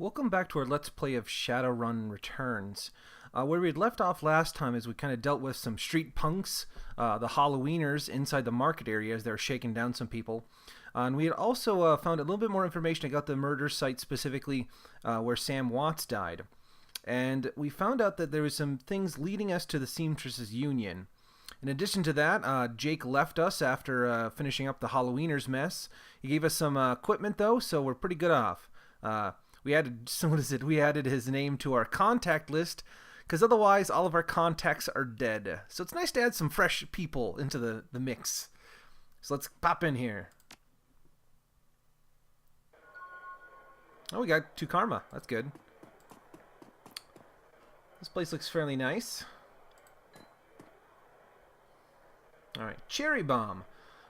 Welcome back to our Let's Play of Shadowrun Returns. Where we had left off last time is we kind of dealt with some street punks, the Halloweeners inside the market area as they were shaking down some people. And we had also found a little bit more information about the murder site, specifically where Sam Watts died. And we found out that there was some things leading us to the Seamstresses Union. In addition to that, Jake left us after finishing up the Halloweeners mess. He gave us some equipment though, so we're pretty good off. We added, we added his name to our contact list, because otherwise all of our contacts are dead. So it's nice to add some fresh people into the mix. So let's pop in here. Oh, we got 2 karma. That's good. This place looks fairly nice. Alright, Cherry Bomb.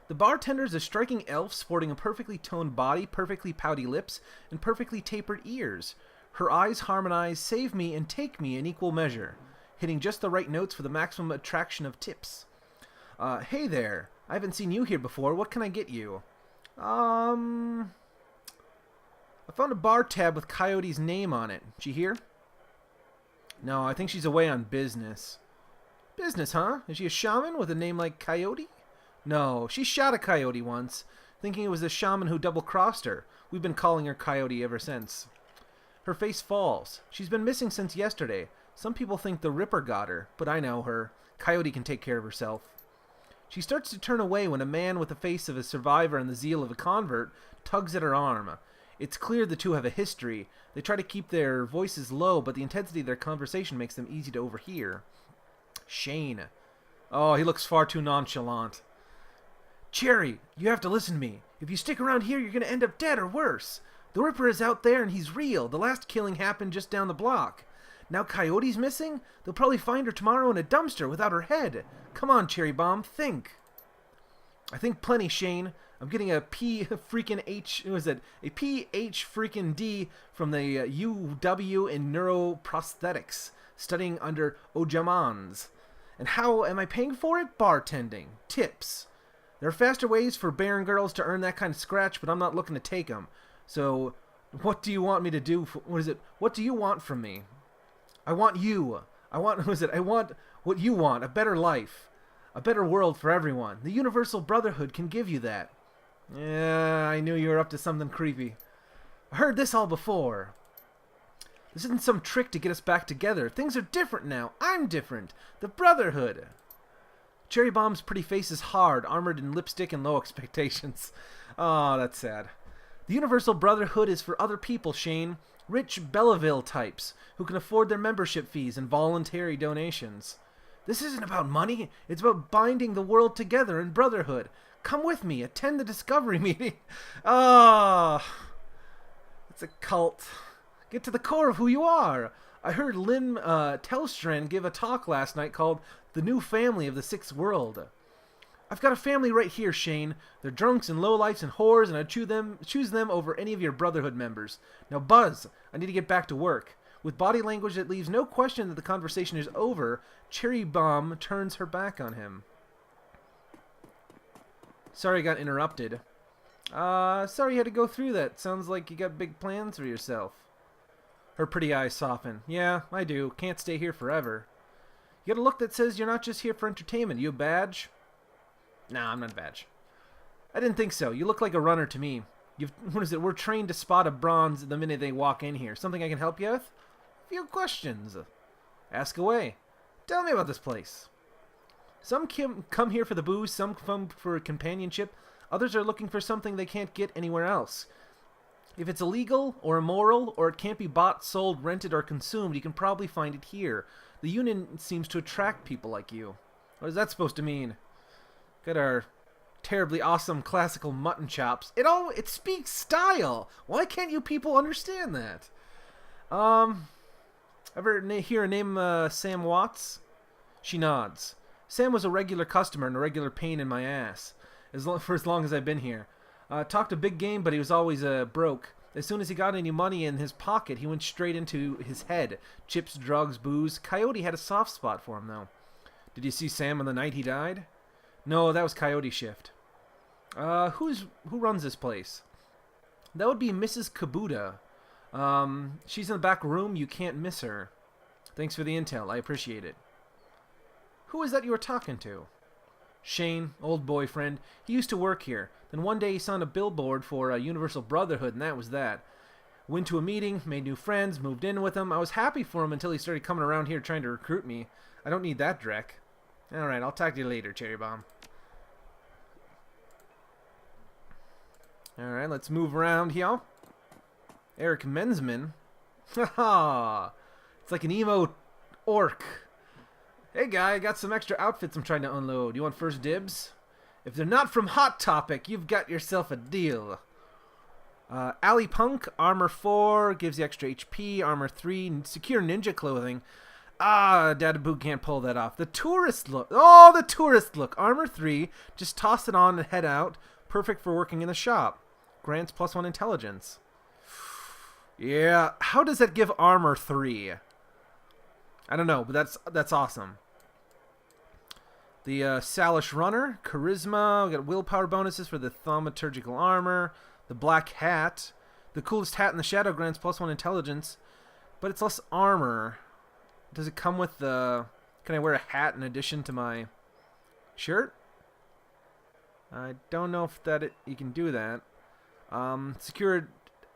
The bartender is a striking elf sporting a perfectly toned body, perfectly pouty lips, and perfectly tapered ears. Her eyes harmonize save me and take me in equal measure, hitting just the right notes for the maximum attraction of tips. Hey there. I haven't seen you here before. What can I get you? I found a bar tab with Coyote's name on it. She here? No, I think she's away on business. Business, huh? Is she a shaman with a name like Coyote? No, she shot a coyote once, thinking it was the shaman who double-crossed her. We've been calling her Coyote ever since. Her face falls. She's been missing since yesterday. Some people think the Ripper got her, but I know her. Coyote can take care of herself. She starts to turn away when a man with the face of a survivor and the zeal of a convert tugs at her arm. It's clear the two have a history. They try to keep their voices low, but the intensity of their conversation makes them easy to overhear. Shane. Oh, he looks far too nonchalant. Cherry, you have to listen to me. If you stick around here, you're going to end up dead or worse. The Ripper is out there and he's real. The last killing happened just down the block. Now Coyote's missing? They'll probably find her tomorrow in a dumpster without her head. Come on, Cherry Bomb, think. I think plenty, Shane. I'm getting a P freaking H, what is it? A PH freaking D from the UW in neuroprosthetics, studying under Ojamans. And how am I paying for it? Bartending. Tips. There are faster ways for Baron girls to earn that kind of scratch, but I'm not looking to take them. So, what do you want me to do? What do you want from me? I want you. I want what you want, a better life. A better world for everyone. The Universal Brotherhood can give you that. Yeah, I knew you were up to something creepy. I heard this all before. This isn't some trick to get us back together. Things are different now. I'm different. The Brotherhood. Cherry Bomb's pretty face is hard, armored in lipstick and low expectations. Oh, that's sad. The Universal Brotherhood is for other people, Shane. Rich Belleville types, who can afford their membership fees and voluntary donations. This isn't about money. It's about binding the world together in brotherhood. Come with me. Attend the discovery meeting. Ah, it's a cult. Get to the core of who you are. I heard Lynn Telstrand give a talk last night called The New Family of the Sixth World. I've got a family right here, Shane. They're drunks and lowlifes and whores, and I choose them over any of your Brotherhood members. Now, Buzz, I need to get back to work. With body language that leaves no question that the conversation is over, Cherry Bomb turns her back on him. Sorry I got interrupted. Sorry you had to go through that. Sounds like you got big plans for yourself. Her pretty eyes soften. Yeah, I do. Can't stay here forever. You got a look that says you're not just here for entertainment. You a badge? Nah, I'm not a badge. I didn't think so. You look like a runner to me. We're trained to spot a bronze the minute they walk in here. Something I can help you with? A few questions. Ask away. Tell me about this place. Some come here for the booze, some come for companionship. Others are looking for something they can't get anywhere else. If it's illegal or immoral, or it can't be bought, sold, rented, or consumed, you can probably find it here. The Union seems to attract people like you. What is that supposed to mean? Got our terribly awesome classical mutton chops. It speaks style. Why can't you people understand that? Ever hear a name Sam Watts? She nods. Sam was a regular customer and a regular pain in my ass for as long as I've been here. Talked a big game, but he was always broke. As soon as he got any money in his pocket, he went straight into his head. Chips, drugs, booze. Coyote had a soft spot for him, though. Did you see Sam on the night he died? No, that was Coyote shift. Who runs this place? That would be Mrs. Kabuta. She's in the back room. You can't miss her. Thanks for the intel. I appreciate it. Who is that you were talking to? Shane, old boyfriend. He used to work here. Then one day he saw on a billboard for Universal Brotherhood, and that was that. Went to a meeting, made new friends, moved in with him. I was happy for him until he started coming around here trying to recruit me. I don't need that dreck. Alright, I'll talk to you later, Cherry Bomb. Alright, let's move around here. Eric Mensman. Haha. It's like an emo orc. Hey guy, I got some extra outfits I'm trying to unload. You want first dibs? If they're not from Hot Topic, you've got yourself a deal. Alley Punk, armor 4, gives you extra HP, armor 3, secure ninja clothing. Ah, Dadaboo can't pull that off. The tourist look. Oh, the tourist look. Armor 3, just toss it on and head out. Perfect for working in the shop. Grants +1 intelligence. Yeah, how does that give armor 3? I don't know, but that's awesome. The Salish Runner, Charisma, we got willpower bonuses for the Thaumaturgical Armor, the Black Hat, the coolest hat in the Shadow grants +1 intelligence, but it's less armor. Does it come with the... Can I wear a hat in addition to my shirt? I don't know if you can do that. Secure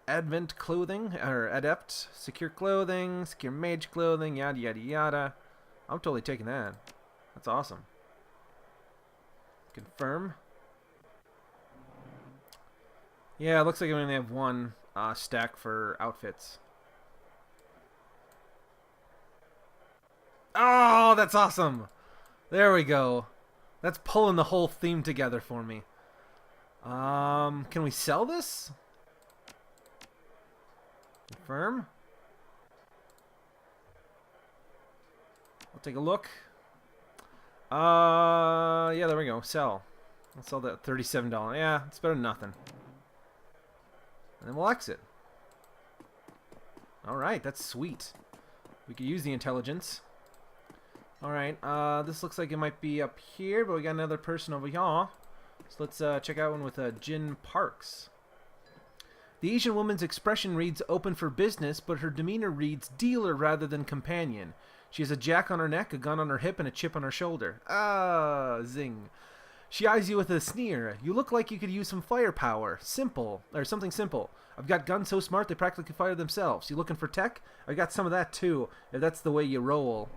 Advent clothing, or Adept, secure clothing, secure mage clothing, yada yada yada. I'm totally taking that. That's awesome. Confirm. Yeah, it looks like I only have one stack for outfits. Oh, that's awesome! There we go. That's pulling the whole theme together for me. Can we sell this? Confirm. I'll take a look. Yeah, there we go. Sell. I'll sell that $37. Yeah, it's better than nothing. And then we'll exit. Alright, that's sweet. We could use the intelligence. Alright, this looks like it might be up here, but we got another person over here. So let's check out one with Jin Parks. The Asian woman's expression reads open for business, but her demeanor reads dealer rather than companion. She has a jack on her neck, a gun on her hip, and a chip on her shoulder. Ah, zing. She eyes you with a sneer. You look like you could use some firepower. Simple. Or something simple. I've got guns so smart they practically fire themselves. You looking for tech? I got some of that too, if that's the way you roll.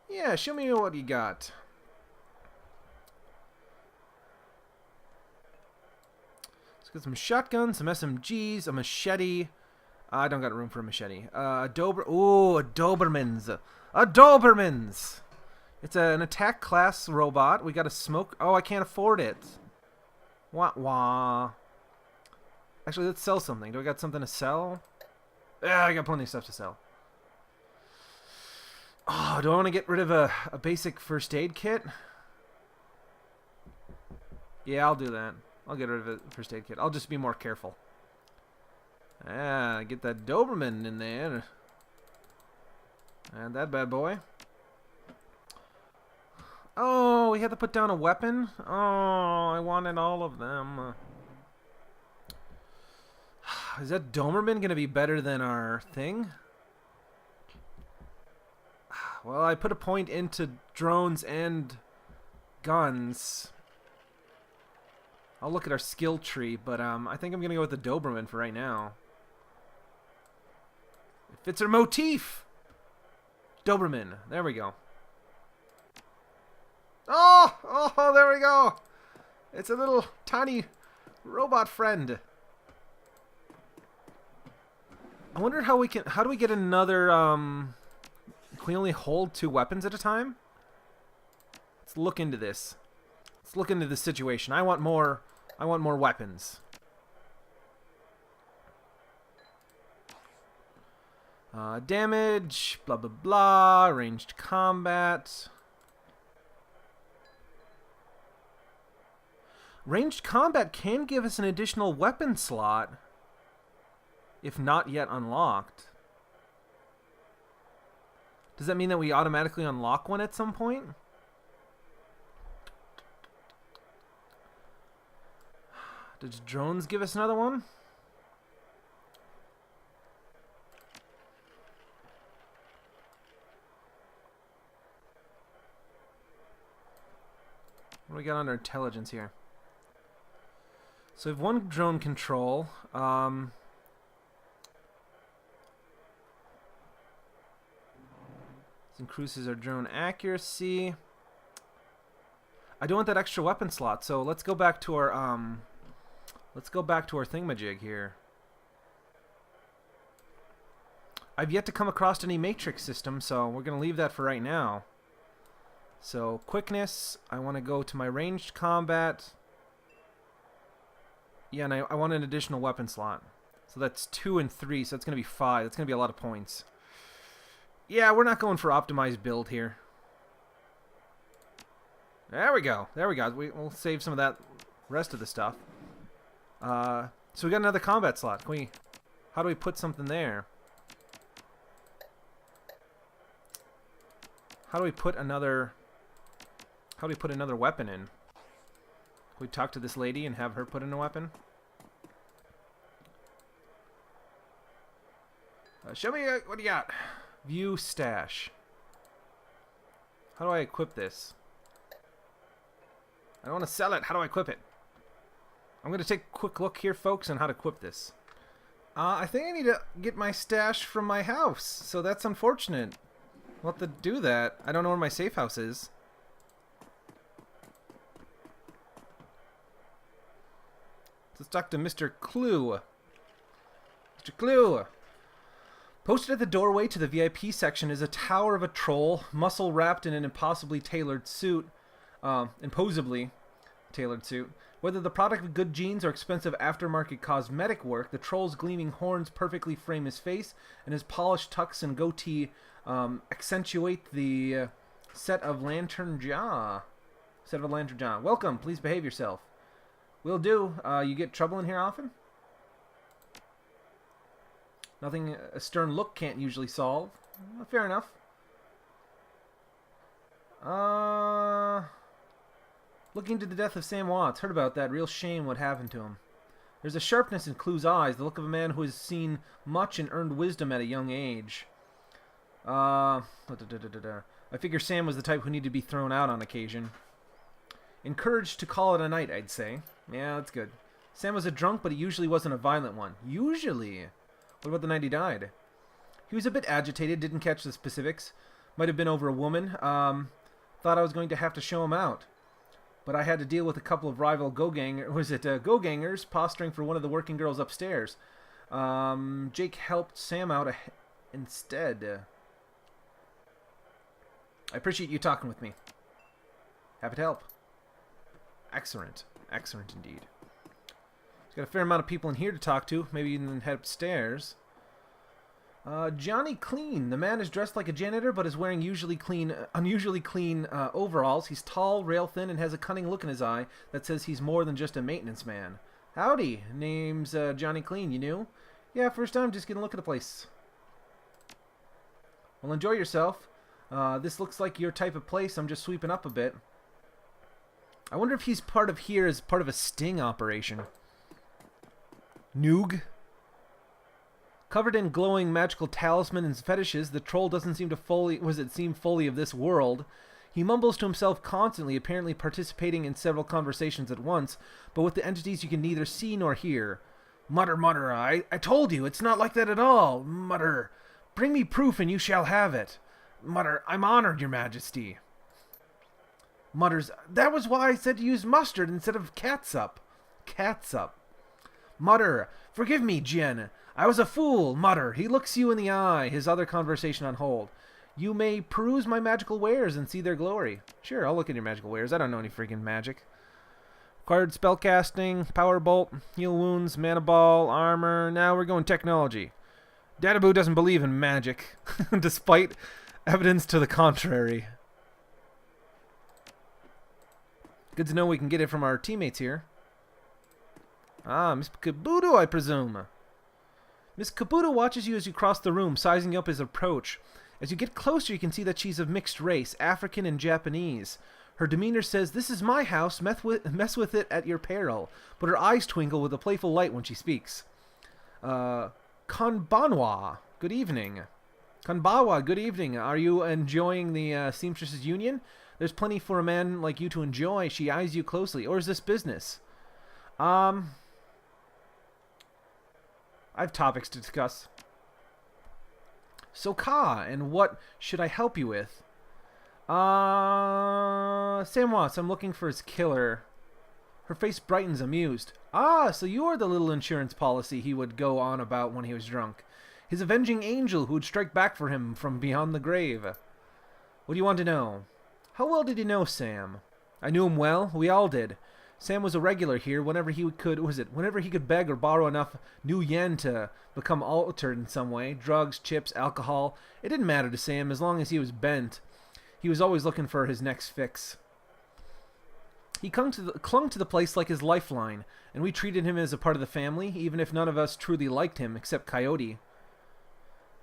Yeah, show me what you got. Let's get some shotguns, some SMGs, a machete. I don't got room for a machete. A Dobermans. A Dobermans! It's an attack class robot. We got a smoke. Oh, I can't afford it. Wah wah. Actually, let's sell something. Do I got something to sell? Yeah, I got plenty of stuff to sell. Oh, do I want to get rid of a basic first aid kit? Yeah, I'll do that. I'll get rid of a first aid kit. I'll just be more careful. Ah, get that Doberman in there. And that bad boy. Oh, we had to put down a weapon? Oh, I wanted all of them. Is that Doberman going to be better than our thing? Well, I put a point into drones and guns. I'll look at our skill tree, but I think I'm going to go with the Doberman for right now. It fits our motif! Doberman. There we go. Oh, there we go. It's a little tiny robot friend. I wonder how do we get another, can we only hold 2 weapons at a time? Let's look into this. Let's look into this situation. I want more weapons. Damage, blah blah blah, ranged combat. Ranged combat can give us an additional weapon slot, if not yet unlocked. Does that mean that we automatically unlock one at some point? Does drones give us another one? we got under intelligence here? So we have one drone control. This increases our drone accuracy. I don't want that extra weapon slot, so let's go back to our thingamajig here. I've yet to come across any matrix system, so we're gonna leave that for right now. So quickness, I want to go to my ranged combat. Yeah, and I want an additional weapon slot. So that's 2 and 3, so that's gonna be 5. That's gonna be a lot of points. Yeah, we're not going for optimized build here. There we go. There we go. We'll save some of that rest of the stuff. So we got another combat slot. How do we put something there? How do we put another weapon in? Can we talk to this lady and have her put in a weapon? Show me what do you got? View stash. How do I equip this? I don't want to sell it. How do I equip it? I'm going to take a quick look here, folks, on how to equip this. I think I need to get my stash from my house, so that's unfortunate. I'll have to do that. I don't know where my safe house is. Let's talk to Mr. Clue. Mr. Clue! Posted at the doorway to the VIP section is a tower of a troll, muscle wrapped in an impossibly tailored suit. Imposably tailored suit. Whether the product of good genes or expensive aftermarket cosmetic work, the troll's gleaming horns perfectly frame his face, and his polished tux and goatee accentuate the set of lantern jaw. Welcome. Please behave yourself. Will do. You get trouble in here often? Nothing a stern look can't usually solve. Fair enough. Looking into the death of Sam Watts. Heard about that. Real shame what happened to him. There's a sharpness in Clue's eyes, the look of a man who has seen much and earned wisdom at a young age. I figure Sam was the type who needed to be thrown out on occasion. Encouraged to call it a night, I'd say. Yeah, that's good. Sam was a drunk, but he usually wasn't a violent one. Usually? What about the night he died? He was a bit agitated, didn't catch the specifics. Might have been over a woman. Thought I was going to have to show him out. But I had to deal with a couple of rival go-gangers posturing for one of the working girls upstairs. Jake helped Sam out instead. I appreciate you talking with me. Happy to help. Excellent. Excellent indeed. Got a fair amount of people in here to talk to. Maybe even head upstairs. Johnny Clean. The man is dressed like a janitor, but is wearing unusually clean overalls. He's tall, rail-thin, and has a cunning look in his eye that says he's more than just a maintenance man. Howdy. Name's Johnny Clean. You new? Yeah, first time. Just getting a look at the place. Well, enjoy yourself. This looks like your type of place. I'm just sweeping up a bit. I wonder if he's part of here as part of a sting operation. Noog. Covered in glowing magical talisman and fetishes, the troll doesn't seem to seem fully of this world. He mumbles to himself constantly, apparently participating in several conversations at once, but with the entities you can neither see nor hear. Mutter, mutter, I told you, it's not like that at all. Mutter, bring me proof and you shall have it. Mutter, I'm honored, your majesty. Mutters, that was why I said to use mustard instead of catsup. Catsup. Mutter, forgive me, Jin. I was a fool. Mutter, he looks you in the eye, his other conversation on hold. You may peruse my magical wares and see their glory. Sure, I'll look at your magical wares. I don't know any freaking magic. Acquired spellcasting, power bolt, heal wounds, mana ball, armor. Now we're going technology. Dadaboo doesn't believe in magic, despite evidence to the contrary. Good to know we can get it from our teammates here. Ah, Miss Kabuto, I presume. Miss Kabuto watches you as you cross the room, sizing you up as approach. As you get closer, you can see that she's of mixed race, African and Japanese. Her demeanor says, "This is my house, mess with it at your peril," but her eyes twinkle with a playful light when she speaks. Konbanwa, good evening. Konbawa, good evening. Are you enjoying the Seamstresses Union? There's plenty for a man like you to enjoy. She eyes you closely. Or is this business? I have topics to discuss. So, Ka, and what should I help you with? Sam Watts, I'm looking for his killer. Her face brightens, amused. Ah, so you are the little insurance policy he would go on about when he was drunk. His avenging angel who would strike back for him from beyond the grave. What do you want to know? How well did you know Sam? I knew him well. We all did. Sam was a regular here whenever he could beg or borrow enough new yen to become altered in some way. Drugs, chips, alcohol. It didn't matter to Sam as long as he was bent. He was always looking for his next fix. He clung to the place like his lifeline, and we treated him as a part of the family, even if none of us truly liked him, except Coyote.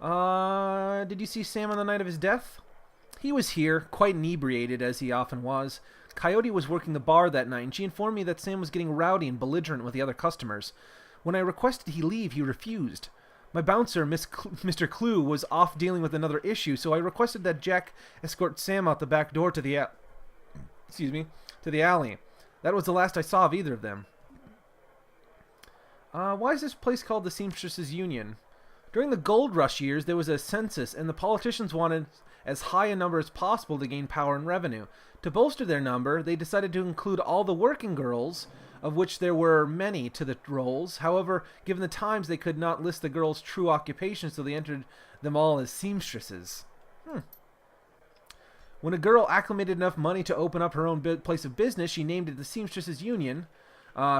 Did you see Sam on the night of his death? He was here, quite inebriated, as he often was. Coyote was working the bar that night, and she informed me that Sam was getting rowdy and belligerent with the other customers. When I requested he leave, he refused. My bouncer, Mr. Clue, was off dealing with another issue, so I requested that Jack escort Sam out the back door to the alley. That was the last I saw of either of them. Why is this place called the Seamstresses Union? During the gold rush years, there was a census, and the politicians wanted as high a number as possible to gain power and revenue. To bolster their number, they decided to include all the working girls, of which there were many, to the rolls. However, given the times, they could not list the girls' true occupations, so they entered them all as seamstresses. When a girl acclimated enough money to open up her own place of business, she named it the Seamstresses Union.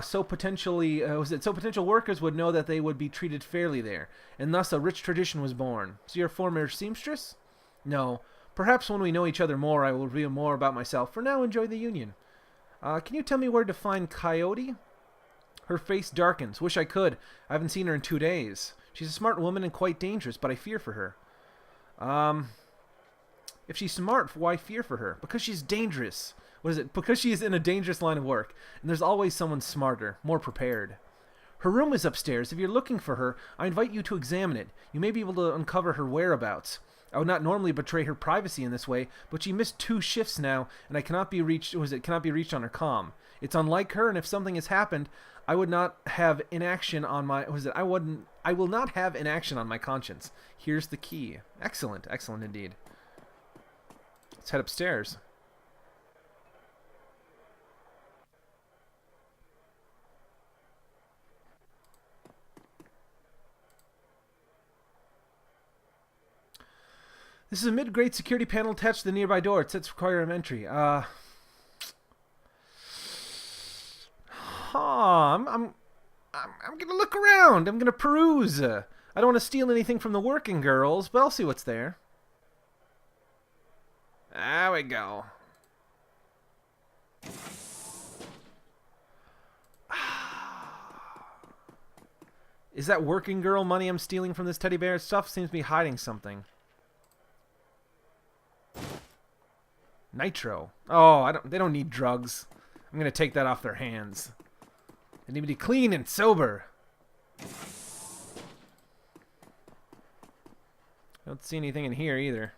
So potential workers would know that they would be treated fairly there, and thus a rich tradition was born. So you're a former seamstress? No. Perhaps when we know each other more, I will reveal more about myself. For now, enjoy the union. Can you tell me where to find Coyote? Her face darkens. Wish I could. I haven't seen her in 2 days. She's a smart woman and quite dangerous, but I fear for her. If she's smart, why fear for her? Because she's dangerous. What is it? Because she is in a dangerous line of work, and there's always someone smarter, more prepared. Her room is upstairs. If you're looking for her, I invite you to examine it. You may be able to uncover her whereabouts. I would not normally betray her privacy in this way, but she missed 2 shifts now, and I cannot be reached. Cannot be reached on her comm. It's unlike her, and if something has happened, I would not have inaction on my. I will not have inaction on my conscience. Here's the key. Excellent, excellent indeed. Let's head upstairs. This is a mid-grade security panel attached to the nearby door. It says require entry. I'm gonna look around. I'm gonna peruse. I don't want to steal anything from the working girls, but I'll see what's there. There we go. Is that working girl money I'm stealing from this teddy bear? Stuff seems to be hiding something. Nitro. Oh, they don't need drugs. I'm gonna take that off their hands. They need to be clean and sober. I don't see anything in here either.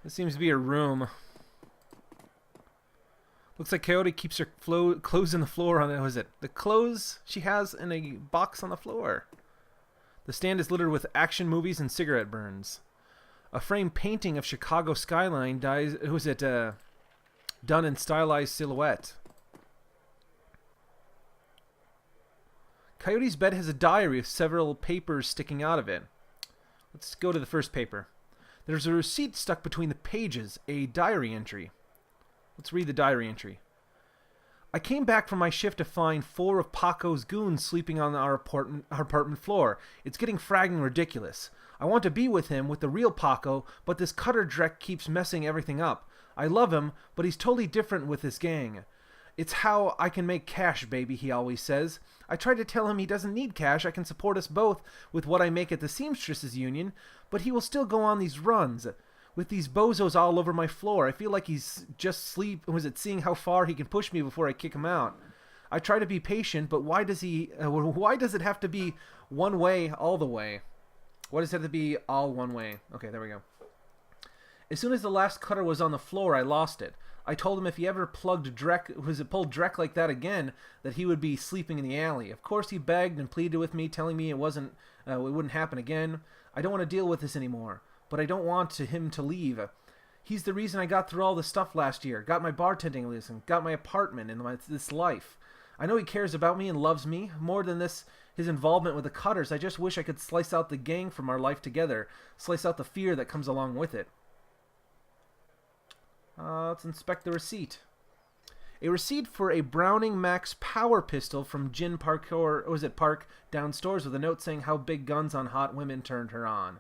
This seems to be a room. Looks like Coyote keeps her clothes in the floor on the clothes she has in a box on the floor. The stand is littered with action movies and cigarette burns. A framed painting of Chicago skyline done in stylized silhouette. Coyote's bed has a diary with several papers sticking out of it. Let's go to the first paper. There's a receipt stuck between the pages, a diary entry. Let's read the diary entry. I came back from my shift to find 4 of Paco's goons sleeping on our apartment floor. It's getting fragging ridiculous. I want to be with him, with the real Paco, but this cutter dreck keeps messing everything up. I love him, but he's totally different with this gang. It's how I can make cash, baby, he always says. I tried to tell him he doesn't need cash. I can support us both with what I make at the Seamstresses Union, but he will still go on these runs. With these bozos all over my floor, I feel like he's just seeing how far he can push me before I kick him out. I try to be patient, but why does why does it have to be one way all the way? Why does it have to be all one way? Okay, there we go. As soon as the last cutter was on the floor, I lost it. I told him if he ever pulled Drek like that again, that he would be sleeping in the alley. Of course, he begged and pleaded with me, telling me it wouldn't happen again. I don't want to deal with this anymore, but I don't want him to leave. He's the reason I got through all this stuff last year, got my bartending license, got my apartment, and this life. I know he cares about me and loves me. More than this, his involvement with the Cutters, I just wish I could slice out the gang from our life together, slice out the fear that comes along with it. Let's inspect the receipt. A receipt for a Browning Max power pistol from Jin Park downstairs with a note saying how big guns on hot women turned her on.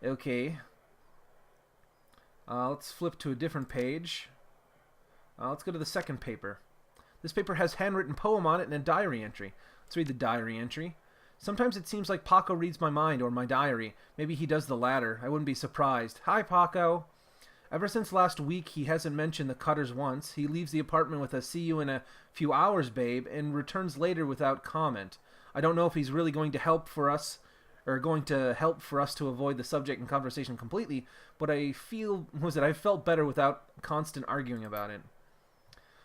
Okay. Let's flip to a different page. Let's go to the second paper. This paper has a handwritten poem on it and a diary entry. Let's read the diary entry. Sometimes it seems like Paco reads my mind or my diary. Maybe he does the latter. I wouldn't be surprised. Hi, Paco. Ever since last week, he hasn't mentioned the Cutters once. He leaves the apartment with a "see you in a few hours, babe," and returns later without comment. I don't know if he's really going to help for us to avoid the subject and conversation completely, but I felt better without constant arguing about it.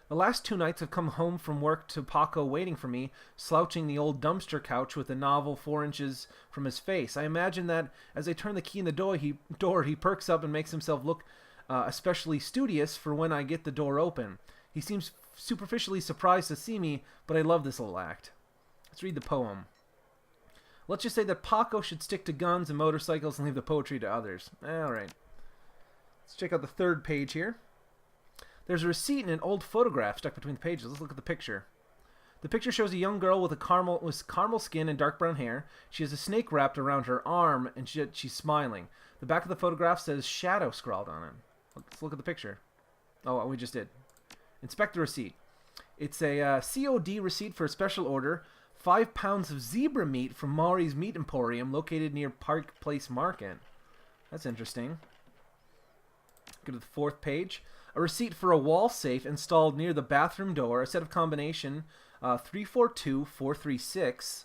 The last 2 nights I've come home from work to Paco waiting for me, slouching the old dumpster couch with a novel 4 inches from his face. I imagine that as I turn the key in the door, he perks up and makes himself look especially studious for when I get the door open. He seems superficially surprised to see me, but I love this little act. Let's read the poem. Let's just say that Paco should stick to guns and motorcycles and leave the poetry to others. Alright. Let's check out the third page here. There's a receipt and an old photograph stuck between the pages. Let's look at the picture. The picture shows a young girl with caramel skin and dark brown hair. She has a snake wrapped around her arm, and she's smiling. The back of the photograph says "Shadow" scrawled on it. Let's look at the picture. Oh, we just did. Inspect the receipt. It's a COD receipt for a special order. 5 pounds of zebra meat from Maury's Meat Emporium, located near Park Place Market. That's interesting. Go to the fourth page. A receipt for a wall safe installed near the bathroom door. A set of combination 342436.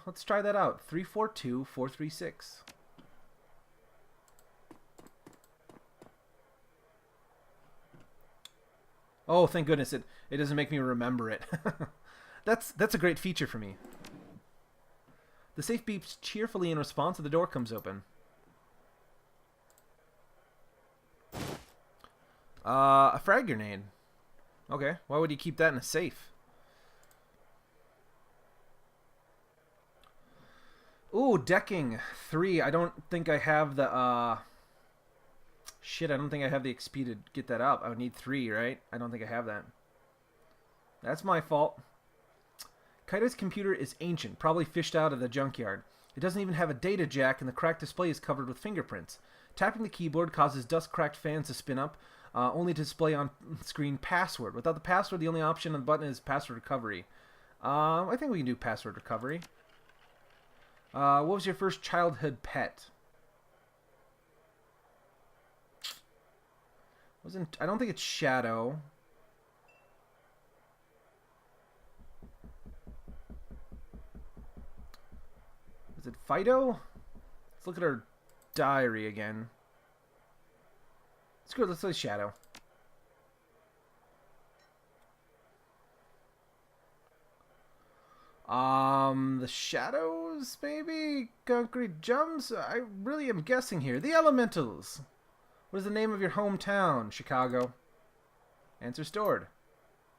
Let's try that out. 342436. Oh, thank goodness it doesn't make me remember it. That's a great feature for me. The safe beeps cheerfully in response and the door comes open. A frag grenade. Okay, why would you keep that in a safe? Ooh, decking 3. I don't think I have the shit, I don't think I have the XP to get that up. I would need 3, right? I don't think I have that. That's my fault. Kaito's computer is ancient, probably fished out of the junkyard. It doesn't even have a data jack, and the cracked display is covered with fingerprints. Tapping the keyboard causes dust-cracked fans to spin up, only to display on screen password. Without the password, the only option on the button is password recovery. I think we can do password recovery. What was your first childhood pet? I don't think it's Shadow. Is it Fido? Let's look at our diary again. Screw it, let's say Shadow. The shadows, maybe? Concrete jumps? I really am guessing here. The elementals. What is the name of your hometown? Chicago. Answer stored.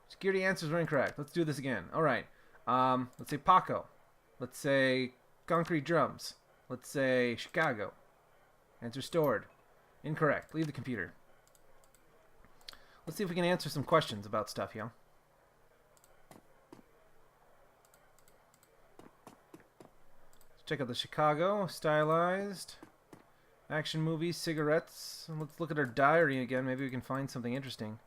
Security answers were incorrect. Let's do this again. Alright. Let's say Paco. Let's say concrete drums. Let's say Chicago. Answer stored. Incorrect. Leave the computer. Let's see if we can answer some questions about stuff, yo. Let's check out the Chicago. Stylized. Action movies, cigarettes. Let's look at our diary again. Maybe we can find something interesting.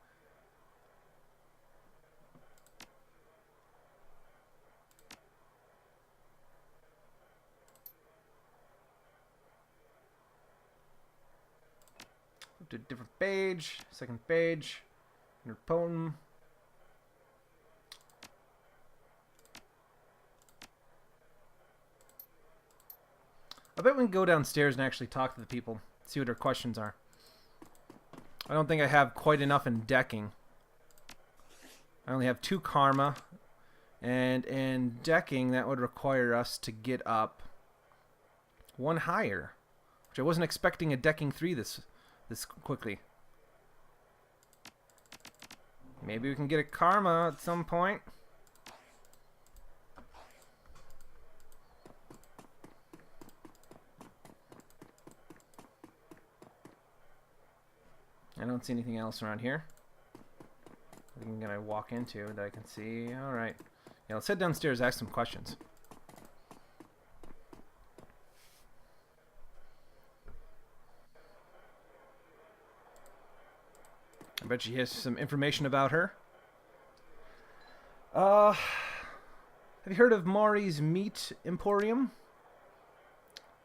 To a different page. Second page. Your poem. I bet we can go downstairs and actually talk to the people, see what their questions are. I don't think I have quite enough in decking. I only have 2 karma, and in decking that would require us to get up 1 higher, which I wasn't expecting a decking 3 this quickly. Maybe we can get a karma at some point. I don't see anything else around here I'm gonna walk into that I can see. Alright. Yeah, let's head downstairs, ask some questions. I bet she has some information about her. Have you heard of Maury's Meat Emporium?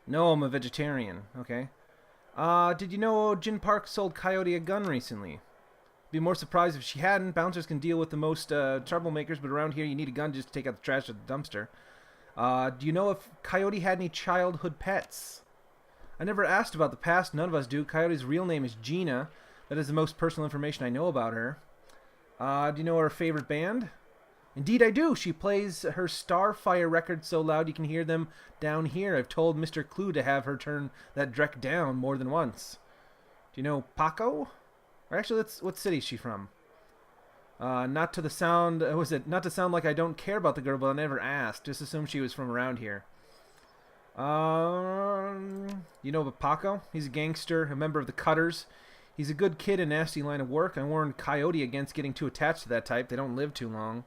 No, I'm a vegetarian. Okay. Did you know Jin Park sold Coyote a gun recently? Be more surprised if she hadn't. Bouncers can deal with the most troublemakers, but around here you need a gun just to take out the trash at the dumpster. Do you know if Coyote had any childhood pets? I never asked about the past. None of us do. Coyote's real name is Gina. That is the most personal information I know about her. Do you know her favorite band? Indeed I do. She plays her Starfire records so loud you can hear them down here. I've told Mr. Clue to have her turn that Drek down more than once. Do you know Paco? Or actually, what city is she from? Not to sound like I don't care about the girl, but I never asked. Just assume she was from around here. You know about Paco? He's a gangster, a member of the Cutters. He's a good kid in a nasty line of work. I warned Coyote against getting too attached to that type. They don't live too long.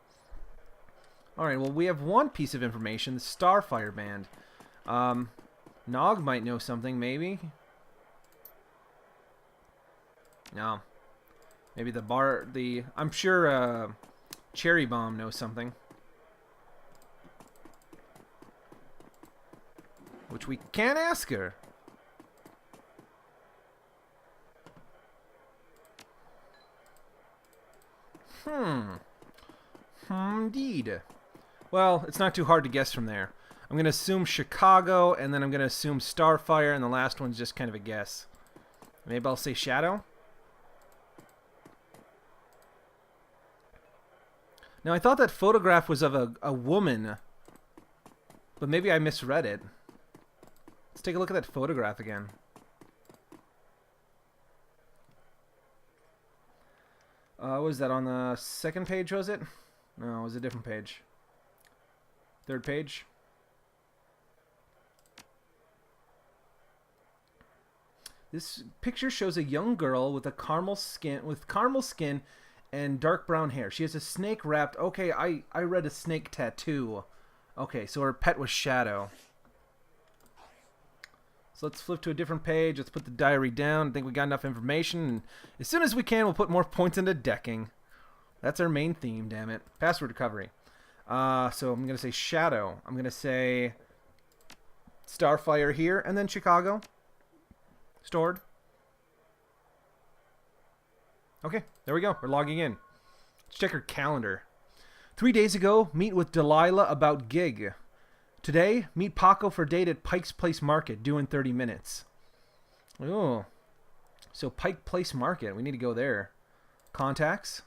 Alright, well, we have one piece of information. The Starfire Band. Nog might know something, maybe. No. Maybe I'm sure, Cherry Bomb knows something. Which we can't ask her. Indeed. Well, it's not too hard to guess from there. I'm going to assume Chicago, and then I'm going to assume Starfire, and the last one's just kind of a guess. Maybe I'll say Shadow? Now, I thought that photograph was of a woman, but maybe I misread it. Let's take a look at that photograph again. Was that on the second page, was it? No, it was a different page. Third page. This picture shows a young girl with caramel skin and dark brown hair. She has a snake wrapped. Okay, I read a snake tattoo. Okay, so her pet was Shadow. So let's flip to a different page. Let's put the diary down. I think we got enough information. And as soon as we can, we'll put more points into decking. That's our main theme, damn it. Password recovery. So I'm going to say Shadow. I'm going to say Starfire here, and then Chicago. Stored. Okay, there we go. We're logging in. Let's check her calendar. 3 days ago, meet with Delilah about gig. Today, meet Paco for date at Pike's Place Market, due in 30 minutes. Oh. So Pike Place Market, we need to go there. Contacts.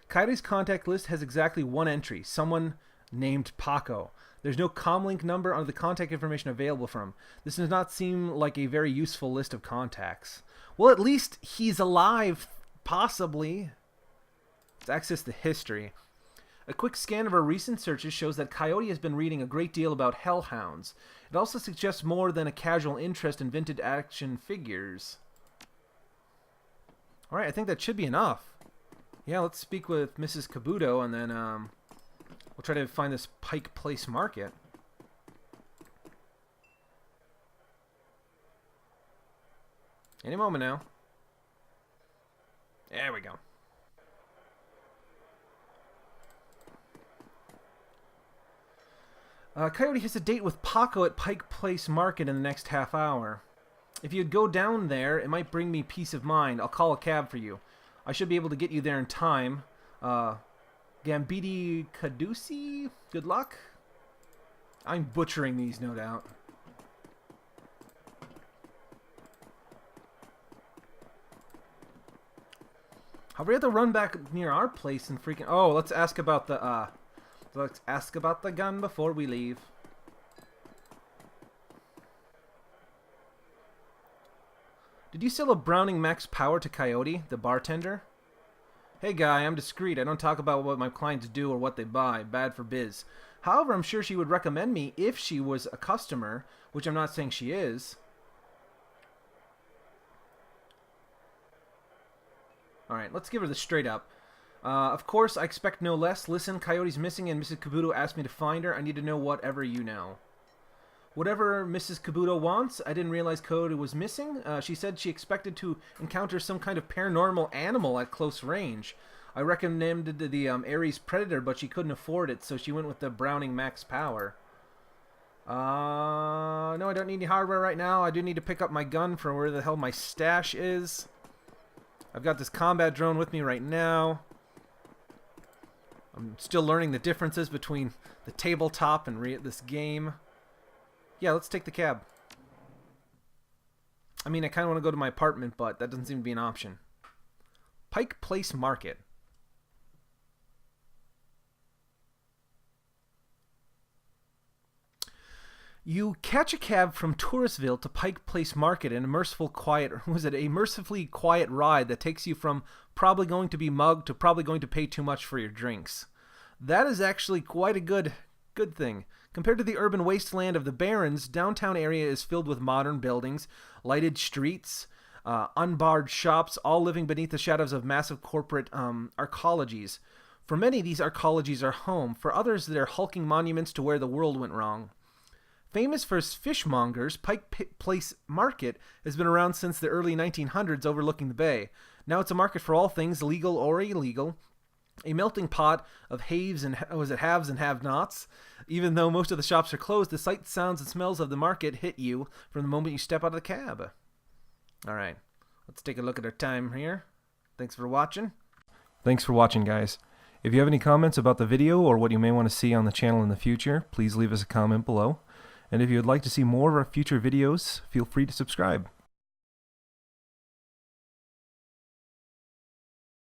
Coyote's contact list has exactly one entry, someone named Paco. There's no comlink number on the contact information available from. This does not seem like a very useful list of contacts. Well, at least he's alive, possibly. Let's access the history. A quick scan of our recent searches shows that Coyote has been reading a great deal about hellhounds. It also suggests more than a casual interest in vintage action figures. Alright, I think that should be enough. Yeah, let's speak with Mrs. Kabuto, and then we'll try to find this Pike Place Market. Any moment now. There we go. Coyote has a date with Paco at Pike Place Market in the next half hour. If you'd go down there, it might bring me peace of mind. I'll call a cab for you. I should be able to get you there in time. Gambiti Caduci? Good luck? I'm butchering these, no doubt. Have we had to run back near our place and freaking... Oh, let's ask about the, gun before we leave. Did you sell a Browning Max Power to Coyote, the bartender? Hey guy, I'm discreet. I don't talk about what my clients do or what they buy. Bad for biz. However, I'm sure she would recommend me if she was a customer, which I'm not saying she is. Alright, let's give her the straight up. Of course, I expect no less. Listen, Coyote's missing and Mrs. Kabuto asked me to find her. I need to know whatever you know. Whatever Mrs. Kabuto wants, I didn't realize Coyote was missing. She said she expected to encounter some kind of paranormal animal at close range. I recommended the Ares Predator, but she couldn't afford it, so she went with the Browning Max Power. No, I don't need any hardware right now. I do need to pick up my gun for where the hell my stash is. I've got this combat drone with me right now. I'm still learning the differences between the tabletop and this game. Yeah, let's take the cab. I mean, I kind of want to go to my apartment, but that doesn't seem to be an option. Pike Place Market. You catch a cab from Touristville to Pike Place Market in a mercifully quiet ride that takes you from probably going to be mugged to probably going to pay too much for your drinks. That is actually quite a good thing. Compared to the urban wasteland of the Barrens, downtown area is filled with modern buildings, lighted streets, unbarred shops, all living beneath the shadows of massive corporate arcologies. For many, these arcologies are home. For others, they're hulking monuments to where the world went wrong. Famous for its fishmongers, Pike Place Market has been around since the early 1900s overlooking the bay. Now it's a market for all things legal or illegal, a melting pot of haves and have-nots. Even though most of the shops are closed, the sights, sounds, and smells of the market hit you from the moment you step out of the cab. Alright, let's take a look at our time here. Thanks for watching. Thanks for watching, guys. If you have any comments about the video or what you may want to see on the channel in the future, please leave us a comment below. And if you would like to see more of our future videos, feel free to subscribe.